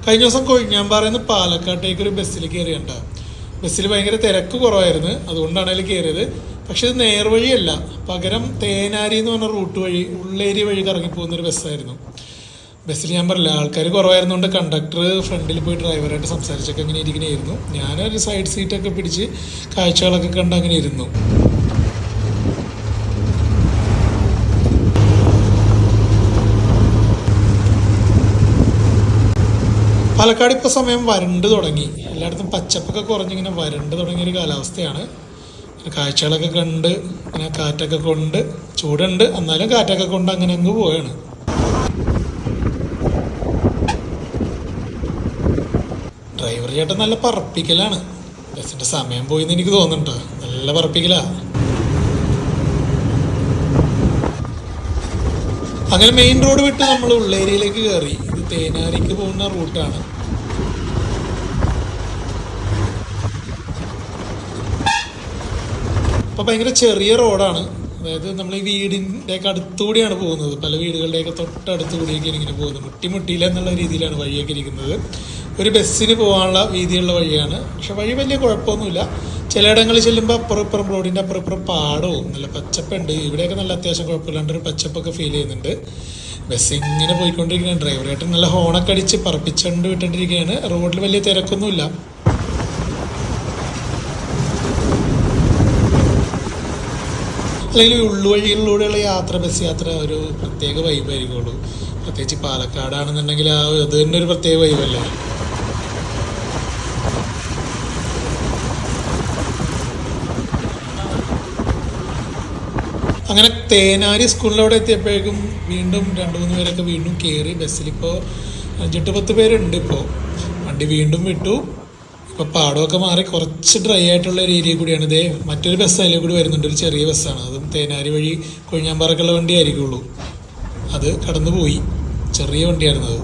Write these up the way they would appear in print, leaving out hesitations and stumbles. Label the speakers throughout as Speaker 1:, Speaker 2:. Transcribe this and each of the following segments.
Speaker 1: കഴിഞ്ഞ ദിവസം കൊഴിഞ്ഞാമ്പാറയിൽ നിന്ന് പാലക്കാട്ടേക്ക് ഒരു ബസ്സിൽ കയറിയണ്ട. ബസ്സിൽ ഭയങ്കര തിരക്ക് കുറവായിരുന്നു, അതുകൊണ്ടാണ് അതിൽ കയറിയത്. പക്ഷെ ഇത് നേർവഴിയല്ല, പകരം തേനാരി എന്ന് പറഞ്ഞ റൂട്ട് വഴി ഉള്ളേരി വഴി കറങ്ങിപ്പോകുന്നൊരു ബസ്സായിരുന്നു. ബസ്സിൽ ഞാൻ പറഞ്ഞില്ല, ആൾക്കാർ കുറവായിരുന്നുകൊണ്ട് കണ്ടക്ടർ ഫ്രണ്ടിൽ പോയി ഡ്രൈവറായിട്ട് സംസാരിച്ചൊക്കെ അങ്ങനെ ഇരിക്കണമായിരുന്നു. ഞാനൊരു സൈഡ് സീറ്റൊക്കെ പിടിച്ച് കാഴ്ചകളൊക്കെ കണ്ട് അങ്ങനെ ഇരുന്നു. പാലക്കാട് ഇപ്പോൾ സമയം വരണ്ട് തുടങ്ങി, എല്ലായിടത്തും പച്ചപ്പൊക്കെ കുറഞ്ഞിങ്ങനെ വരണ്ട് തുടങ്ങിയൊരു കാലാവസ്ഥയാണ്. കാഴ്ചകളൊക്കെ കണ്ട് ഇങ്ങനെ കാറ്റൊക്കെ കൊണ്ട്, ചൂടുണ്ട് എന്നാലും കാറ്റൊക്കെ കൊണ്ട് അങ്ങനെ അങ്ങ് പോവാണ്. ഡ്രൈവർ ചേട്ടൻ നല്ല പറപ്പിക്കലാണ്. ബസ്സിൻ്റെ സമയം പോയിന്ന് എനിക്ക് തോന്നുന്നുണ്ടോ, നല്ല പറപ്പിക്കലാ. അങ്ങനെ മെയിൻ റോഡ് വിട്ട് നമ്മൾ ഉള്ളേരിയയിലേക്ക് കയറി. ഇത് തേനാരിക്ക് പോകുന്ന റൂട്ടാണ്. അപ്പോൾ ഭയങ്കര ചെറിയ റോഡാണ്. അതായത് നമ്മൾ ഈ വീടിൻ്റെയൊക്കെ അടുത്തുകൂടിയാണ് പോകുന്നത്. പല വീടുകളുടെയൊക്കെ തൊട്ടടുത്തുകൂടിയൊക്കെയാണ് ഇങ്ങനെ പോകുന്നത്. മുട്ടിയില്ല എന്നുള്ള രീതിയിലാണ് വഴിയൊക്കെ ഇരിക്കുന്നത്. ഒരു ബസ്സിന് പോകാനുള്ള വീതിയുള്ള വഴിയാണ്. പക്ഷെ വഴി വലിയ കുഴപ്പമൊന്നുമില്ല. ചിലയിടങ്ങളിൽ ചെല്ലുമ്പോൾ അപ്പുറം റോഡിൻ്റെ അപ്പുറം പാടവും നല്ല പച്ചപ്പുണ്ട്. ഇവിടെയൊക്കെ നല്ല അത്യാവശ്യം കുഴപ്പമില്ലാണ്ട് ഒരു പച്ചപ്പൊക്കെ ഫീൽ ചെയ്യുന്നുണ്ട്. ബസ് ഇങ്ങനെ പോയിക്കൊണ്ടിരിക്കുകയാണ്. ഡ്രൈവറായിട്ട് നല്ല ഹോണൊക്കെ അടിച്ച് പറപ്പിച്ചുകൊണ്ട് വിട്ടുകൊണ്ടിരിക്കുകയാണ്. റോഡിൽ വലിയ തിരക്കൊന്നുമില്ല. അല്ലെങ്കിൽ ഉള്ളുവഴികളിലൂടെയുള്ള യാത്ര, ബസ് യാത്ര ഒരു പ്രത്യേക വൈബായിരിക്കുള്ളൂ. പ്രത്യേകിച്ച് പാലക്കാടാണെന്നുണ്ടെങ്കിൽ അത് തന്നെ ഒരു പ്രത്യേക വൈബല്ലേ. അങ്ങനെ തേനാരി സ്കൂളിലവിടെ എത്തിയപ്പോഴേക്കും വീണ്ടും 2-3 പേരൊക്കെ വീണ്ടും കയറി. ബസ്സിലിപ്പോൾ 5-10 പേരുണ്ട്. ഇപ്പോൾ വണ്ടി വീണ്ടും വിട്ടു. ഇപ്പോൾ പാടമൊക്കെ മാറി കുറച്ച് ഡ്രൈ ആയിട്ടുള്ള ഒരു ഏരിയ കൂടിയാണ്. ഇതേ മറ്റൊരു ബസ് അതിൽ കൂടി വരുന്നുണ്ട്, ഒരു ചെറിയ ബസ്സാണ്. അതും തേനാരി വഴി കൊഴിഞ്ഞാമ്പാറക്കുള്ള വണ്ടി ആയിരിക്കുള്ളൂ. അത് കടന്നുപോയി, ചെറിയ വണ്ടിയായിരുന്നു അത്.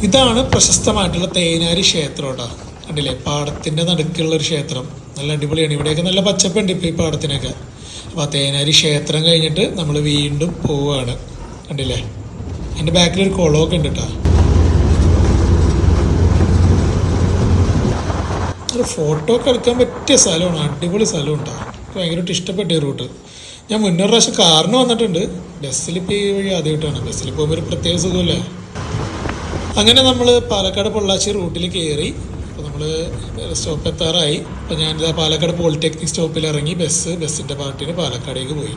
Speaker 1: ഇതാണ് പ്രശസ്തമായിട്ടുള്ള തേനാരി ക്ഷേത്രം കേട്ടോ. കണ്ടില്ലേ, പാടത്തിൻ്റെ നടുക്കുള്ള ഒരു ക്ഷേത്രം. നല്ല അടിപൊളിയാണ്. ഇവിടെയൊക്കെ നല്ല പച്ചപ്പുണ്ട് ഇപ്പോൾ ഈ പാടത്തിനൊക്കെ. അപ്പോൾ ആ തേനാരി ക്ഷേത്രം കഴിഞ്ഞിട്ട് നമ്മൾ വീണ്ടും പോവുകയാണ്. കണ്ടില്ലേ, എൻ്റെ ബാക്കിലൊരു കുളമൊക്കെ ഉണ്ട് കേട്ടോ. ഒരു ഫോട്ടോ ഒക്കെ എടുക്കാൻ പറ്റിയ സ്ഥലമാണ്, അടിപൊളി സ്ഥലമുണ്ടോ. എനിക്ക് ഭയങ്കരമായിട്ട് ഇഷ്ടപ്പെട്ട ഈ റൂട്ട്. ഞാൻ മുന്നൊരു പ്രാവശ്യം കാറിന് വന്നിട്ടുണ്ട്. ബസ്സിലിപ്പോൾ ഈ വഴി ആദ്യമായിട്ടാണ്. ബസ്സിൽ പോകുമ്പോൾ ഒരു പ്രത്യേക സുഖമല്ലേ. അങ്ങനെ നമ്മൾ പാലക്കാട് പൊള്ളാച്ചി റൂട്ടിൽ കയറി. അപ്പോൾ നമ്മൾ സ്റ്റോപ്പ് എത്താറായി. അപ്പോൾ ഞാനിതാ പാലക്കാട് പോളിടെക്നിക് സ്റ്റോപ്പിൽ ഇറങ്ങി ബസ്സിൻ്റെ പാർട്ടിന് പാലക്കാടേക്ക് പോയി.